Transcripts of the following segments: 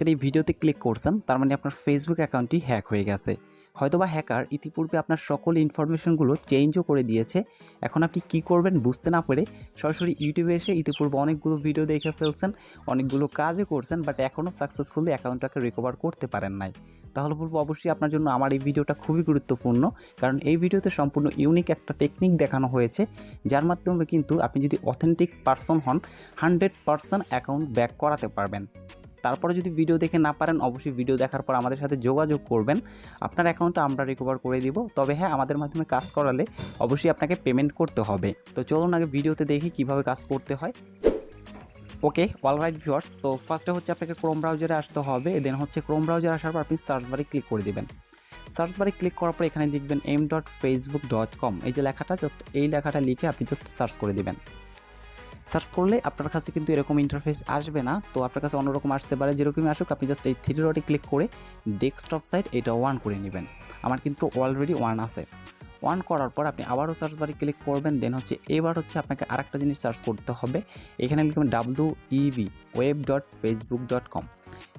আজকের এই ভিডিওতে ক্লিক করছেন তার মানে আপনার ফেসবুক অ্যাকাউন্টটি হ্যাক হয়ে গেছে। হয়তোবা হ্যাকার ইতিপূর্বে আপনার সকল ইনফরমেশনগুলো চেঞ্জও করে দিয়েছে। এখন আপনি কি করবেন বুঝতে না পেরে সরাসরি ইউটিউবে এসে ইতিপূর্বে অনেকগুলো ভিডিও দেখে ফেলছেন, অনেকগুলো কাজও করছেন, বাট এখনও সাকসেসফুলি অ্যাকাউন্টটাকে রিকভার করতে পারেন নাই। তাহলে বলবো অবশ্যই আপনার জন্য আমার এই ভিডিওটা খুবই গুরুত্বপূর্ণ, কারণ এই ভিডিওতে সম্পূর্ণ ইউনিক একটা টেকনিক দেখানো হয়েছে, যার মাধ্যমে কিন্তু আপনি যদি অথেন্টিক পারসন হন 100% অ্যাকাউন্ট ব্যাক করাতে পারবেন। তারপরে যদি ভিডিও দেখে না পারেন অবশ্যই ভিডিও দেখার পর আমাদের সাথে যোগাযোগ করবেন, আপনার অ্যাকাউন্টটা আমরা রিকভার করে দিব। তবে হ্যাঁ, আমাদের মাধ্যমে কাজ করালে অবশ্যই আপনাকে পেমেন্ট করতে হবে। তো চলুন আগে ভিডিওতে দেখি কিভাবে কাজ করতে হয়। ওকে, অলরাইট ভিউয়ার্স, তো ফার্স্টে হচ্ছে আপনাকে ক্রোম ব্রাউজারে আসতে হবে। দেন হচ্ছে ক্রোম ব্রাউজারে আসার পর আপনি সার্চ বারে ক্লিক করে দিবেন। সার্চ বারে ক্লিক করার পর এখানে লিখবেন m.facebook.com, এই যে লেখাটা, জাস্ট এই লেখাটা লিখে আপনি জাস্ট সার্চ করে দিবেন। সার্চ করলে আপনার কাছে কিন্তু এরকম ইন্টারফেস আসবে না, তো আপনার কাছে অন্যরকম আসতে পারে। যেরকমই আসুক আপনি জাস্ট এই থ্রি ডটে ক্লিক করে ডেস্কটপ সাইট এটা অন করে নেবেন। আমার কিন্তু অলরেডি অন আছে। অন করার পর আপনি আবারও সার্চ বারে ক্লিক করবেন। দেন হচ্ছে এবার হচ্ছে আপনাকে আরেকটা জিনিস সার্চ করতে হবে। এখানে লিখবেন 𝑊𝒉𝑎𝑡'𝑠,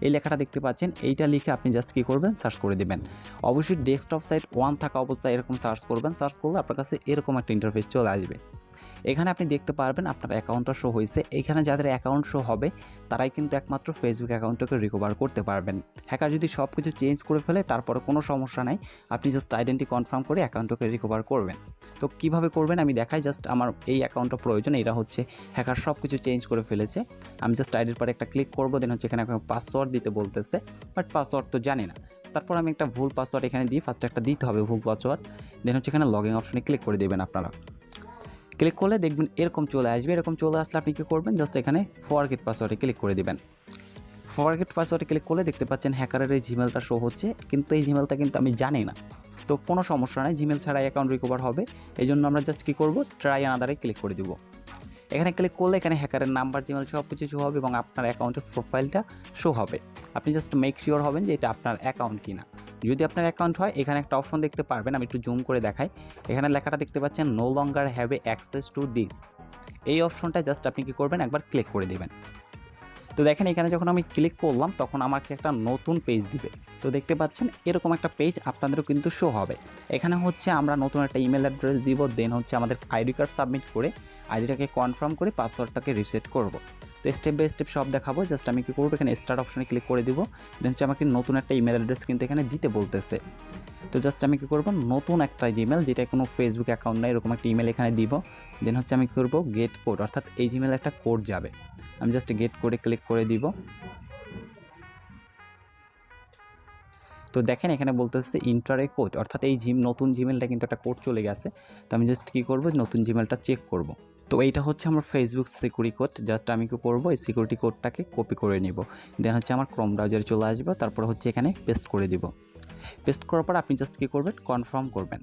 এই লেখাটা দেখতে পাচ্ছেন, এইটা লিখে আপনি জাস্ট কী করবেন, সার্চ করে দেবেন। অবশ্যই ডেস্কটপ সাইট অন থাকা অবস্থায় এরকম সার্চ করবেন। সার্চ করলে আপনার কাছে এরকম একটা ইন্টারফেস চলে আসবে। এখানে আপনি দেখতে পারবেন আপনার অ্যাকাউন্টটা শো হয়েছে। এখানে যাদের অ্যাকাউন্ট শো হবে তারাই কিন্তু একমাত্র ফেসবুক অ্যাকাউন্টটাকে রিকভার করতে পারবেন। হ্যাকার যদি সব কিছু চেঞ্জ করে ফেলে তারপরে কোনো সমস্যা নাই, আপনি জাস্ট আইডেন্টি কনফার্ম করে অ্যাকাউন্টটাকে রিকভার করবেন। তো কীভাবে করবেন আমি দেখাই। জাস্ট আমার এই অ্যাকাউন্টটা প্রয়োজন, এটা হচ্ছে হ্যাকার সব কিছু চেঞ্জ করে ফেলেছে। আমি জাস্ট আইডির পরে একটা ক্লিক করবো। দেন হচ্ছে এখানে পাসওয়ার্ড দিতে বলতেছে, বাট পাসওয়ার্ড তো জানি না। তারপর আমি একটা ভুল পাসওয়ার্ড এখানে দিই, ফার্স্টে একটা দিতে হবে ভুল পাসওয়ার্ড। দেন হচ্ছে এখানে লগ ইন অপশনে ক্লিক করে দেবেন। আপনারা ক্লিক করলে দেখবেন এরকম চলে আসবে। এরকম চলে আসলে আপনি কী করবেন, জাস্ট এখানে ফরগেট পাসওয়ার্ডে ক্লিক করে দিবেন। ফরগেট পাসওয়ার্ডে ক্লিক করলে দেখতে পাচ্ছেন হ্যাকারের এই জিমেলটা শো হচ্ছে, কিন্তু এই জিমেলটা কিন্তু আমি জানি না। তো কোনো সমস্যা নাই, জিমেল ছাড়াই অ্যাকাউন্ট রিকভার হবে। এই জন্য আমরা জাস্ট কী করবো, ট্রাই আনাদারে ক্লিক করে দেবো। এখানে ক্লিক করলে এখানে হ্যাকারের নাম্বার, জিমেল সব কিছু শো হবে এবং আপনার অ্যাকাউন্টের প্রোফাইলটা শো হবে। আপনি জাস্ট মেক শিওর হবেন যে এটা আপনার অ্যাকাউন্ট কিনা। যদি আপনার অ্যাকাউন্ট হয় এখানে একটা অপশন দেখতে পারবেন, আমি একটু জুম করে দেখাই। এখানে লেখাটা দেখতে পাচ্ছেন no longer have a access to this, এই অপশনটা জাস্ট আপনি কী করবেন, একবার ক্লিক করে দেবেন। তো দেখেন এখানে যখন আমি ক্লিক করলাম তখন আমাকে একটা নতুন পেজ দিবে। তো দেখতে পাচ্ছেন এরকম একটা পেজ আপনাদেরও কিন্তু শো হবে। এখানে হচ্ছে আমরা নতুন একটা ইমেল অ্যাড্রেস দিব। দেন হচ্ছে আমাদের আইডি কার্ড সাবমিট করে আইডিটাকে কনফার্ম করে পাসওয়ার্ডটাকে রিসেট করব। তো স্টেপ বাই স্টেপ সব দেখাবো। জাস্ট আমি কী করবো, এখানে স্টার্ট অপশনে ক্লিক করে দিব। দেন হচ্ছে আমাকে নতুন একটা ইমেল অ্যাড্রেস কিন্তু এখানে দিতে বলতেছে। তো জাস্ট আমি কী করবো, নতুন একটা জিমেল, যেটা কোনো ফেসবুক অ্যাকাউন্ট নেই, এরকম একটা ইমেল এখানে দিব। দেন হচ্ছে আমি কী করবো, গেট কোড, অর্থাৎ এই জিমেলে একটা কোড যাবে। আমি জাস্ট গেট কোডে ক্লিক করে দিব। তো দেখেন এখানে বলতেছে ইন্টার এ কোড, অর্থাৎ এই নতুন জিমেলটা কিন্তু একটা কোড চলে গেছে। তো আমি জাস্ট কী করবো, নতুন জিমেলটা চেক করব। তো এইটা হচ্ছে আমার ফেসবুক সিকিউরিটি কোড। জাস্ট আমি কী করবো, এই সিকিউরিটি কোডটাকে কপি করে নিব। দেন হচ্ছে আমার ক্রোম ব্রাউজারে চলে আসবে। তারপর হচ্ছে এখানে পেস্ট করে দিব। পেস্ট করার পর আপনি জাস্ট কী করবেন, কনফার্ম করবেন।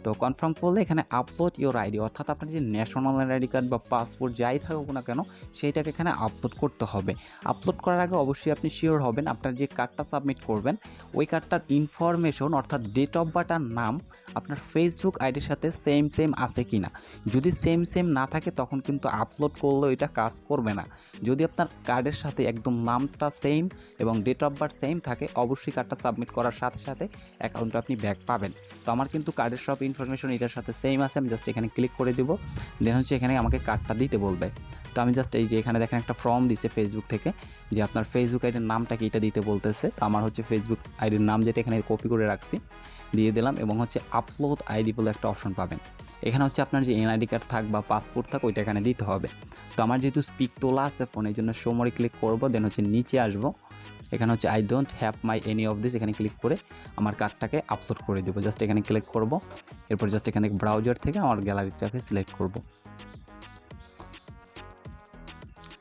তো কনফার্ম করলে এখানে আপলোড ইওর আইডি, অর্থাৎ আপনার যে ন্যাশনাল আইডি কার্ড বা পাসপোর্ট যাই থাকুক না কেন সেইটাকে এখানে আপলোড করতে হবে। আপলোড করার আগে অবশ্যই আপনি শিওর হবেন আপনার যে কার্ডটা সাবমিট করবেন ওই কার্ডটার ইনফরমেশন, অর্থাৎ ডেট অফ বার্থ আর নাম আপনার ফেসবুক আইডির সাথে সেম আছে কি না। যদি সেম না থাকে তখন কিন্তু আপলোড করলেও এটা কাজ করবে না। যদি আপনার কার্ডের সাথে একদম নামটা সেম এবং ডেট অফ বার্থ সেম থাকে অবশ্যই কার্ডটা সাবমিট করার সাথে সাথে অ্যাকাউন্টে আপনি ব্যাক পাবেন। তো আমার কিন্তু কার্ডের সব ইনফরমেশন এটার সাথে সেম আছে। আমি জাস্ট এখানে ক্লিক করে দিব। দেন হচ্ছে এখানে আমাকে কার্ডটা দিতে বলবে। তো আমি জাস্ট এই যে এখানে দেখেন একটা ফর্ম দিছে ফেসবুক থেকে, যে আপনার ফেসবুক আইডির নামটা কি এটা দিতে বলতেছে। তো আমার হচ্ছে ফেসবুক আইডির নাম যেটা এখানে কপি করে রাখছি দিয়ে দিলাম, এবং হচ্ছে আপলোড আইডি বলে একটা অপশন পাবেন। এখানে হচ্ছে আপনার যে এনআইডি কার্ড থাক বা পাসপোর্ট থাক ওইটা এখানে দিতে হবে। তো আমার যেহেতু স্পিক তোলা আছে ফোন, এই জন্য শোমরে ক্লিক করবো। দেন হচ্ছে নিচে আসবো, এখানে হচ্ছে I don't have my any of this, এখানে ক্লিক করে আমার কার্ডটাকে আপলোড করে দেবো। জাস্ট এখানে ক্লিক করব। এরপর জাস্ট এখানে ব্রাউজার থেকে আমার গ্যালারিটাকে সিলেক্ট করব।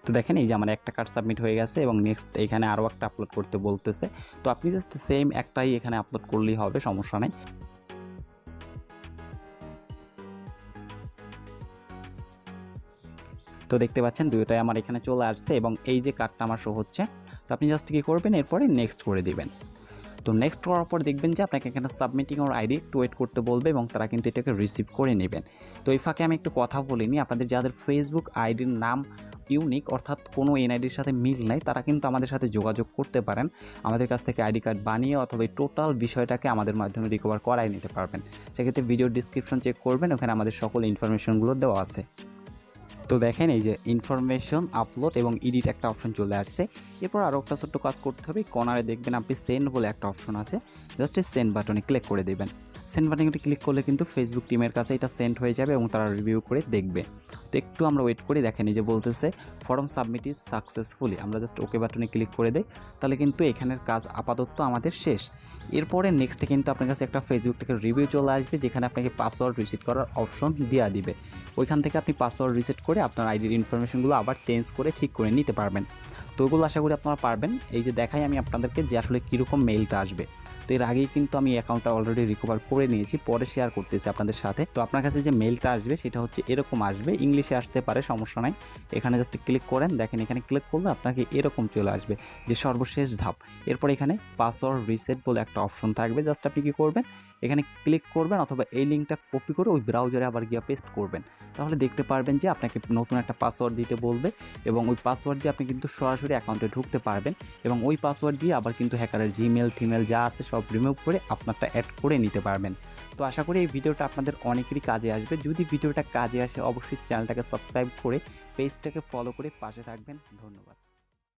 তো দেখেন এই যে আমার একটা কার্ড সাবমিট হয়ে গেছে এবং নেক্সট এখানে আরও একটা আপলোড করতে বলতেছে। তো আপনি জাস্ট সেম একটাই এখানে আপলোড করলেই হবে, সমস্যা নেই। তো দেখতে পাচ্ছেন দুইটাই আমার এখানে চলে আসছে এবং এই যে কার্ডটা আমার শো হচ্ছে। তো আপনি জাস্ট কী করবেন, এরপরে নেক্সট করে দিবেন। তো নেক্সট করার পর দেখবেন যে আপনাকে এখানে সাবমিটিং ওর আইডি একটু ওয়েট করতে বলবে এবং তারা কিন্তু এটাকে রিসিভ করে নেবেন। তো এই ফাঁকে আমি একটু কথা বলিনি, আপনাদের যাদের ফেসবুক আইডির নাম ইউনিক অর্থাৎ কোনো এনআইডির সাথে মিল নাই তারা কিন্তু আমাদের সাথে যোগাযোগ করতে পারেন, আমাদের কাছ থেকে আইডি কার্ড বানিয়ে অথবা এই টোটাল বিষয়টাকে আমাদের মাধ্যমে রিকভার করাই নিতে পারবেন। সেক্ষেত্রে ভিডিও ডিসক্রিপশন চেক করবেন, ওখানে আমাদের সকল ইনফরমেশনগুলো দেওয়া আছে। তো দেখেন এই যে ইনফরমেশন আপলোড এবং এডিট একটা অপশন চলে আসছে। এরপর আরও একটা ছোট্ট কাজ করতে হবে, কর্নারে দেখবেন আপনি সেন্ড বলে একটা অপশন আছে, জাস্ট এই সেন্ড বাটনে ক্লিক করে দেবেন। সেন্ড বাটনে ক্লিক করলে কিন্তু ফেসবুক টিমের কাছে এটা সেন্ড হয়ে যাবে এবং তারা রিভিউ করে দেখবে। তো একটু আমরা ওয়েট করি, দেখেন এই যে বলতেছে ফর্ম সাবমিটেড সাকসেসফুলি, আমরা জাস্ট ওকে বাটনে ক্লিক করে দেই, তাহলে কিন্তু এখানের কাজ আপাতত আমাদের শেষ। এরপরে নেক্সটে কিন্তু আপনার কাছে একটা ফেসবুক থেকে রিভিউ চলে আসবে, যেখানে আপনাকে পাসওয়ার্ড রিসেট করার অপশন দেওয়া দিবে। ওইখান থেকে আপনি পাসওয়ার্ড রিসেট করে আপনার আইডির ইনফরমেশনগুলো আবার চেঞ্জ করে ঠিক করে নিতে পারবেন। তো ওগুলো আশা করি আপনারা পারবেন। এই যে দেখাই আমি আপনাদেরকে যে আসলে কীরকম মেইলটা আসবে। তো এর আগেই কিন্তু আমি অ্যাকাউন্টটা অলরেডি রিকভার করে নিয়েছি, পরে শেয়ার করতেছি আপনাদের সাথে। তো আপনার কাছে যে মেইলটা আসবে সেটা হচ্ছে এরকম আসবে, ইংলিশে আসতে পারে, সমস্যা নাই। এখানে জাস্ট ক্লিক করেন, দেখেন এখানে ক্লিক করলে আপনাকে এরকম চলে আসবে যে সর্বশেষ ধাপ। এরপর এখানে পাসওয়ার্ড রিসেট বলে একটা অপশন থাকবে, জাস্ট আপনি কী করবেন এখানে ক্লিক করবেন অথবা এই লিঙ্কটা কপি করে ওই ব্রাউজারে আবার গিয়ে পেস্ট করবেন। তাহলে দেখতে পারবেন যে আপনাকে নতুন একটা পাসওয়ার্ড দিতে বলবে এবং ওই পাসওয়ার্ড দিয়ে আপনি কিন্তু সরাসরি অ্যাকাউন্টে ঢুকতে পারবেন এবং ওই পাসওয়ার্ড দিয়ে আবার কিন্তু হ্যাকারের জিমেল টিমেল যা আছে সব রিমুভ করে আপনারটা অ্যাড করে নিতে পারবেন। তো আশা করি এই ভিডিওটা আপনাদের অনেকেরই কাজে আসবে। যদি ভিডিওটা কাজে আসে অবশ্যই চ্যানেলটাকে সাবস্ক্রাইব করে পেজটাকে ফলো করে পাশে থাকবেন। ধন্যবাদ।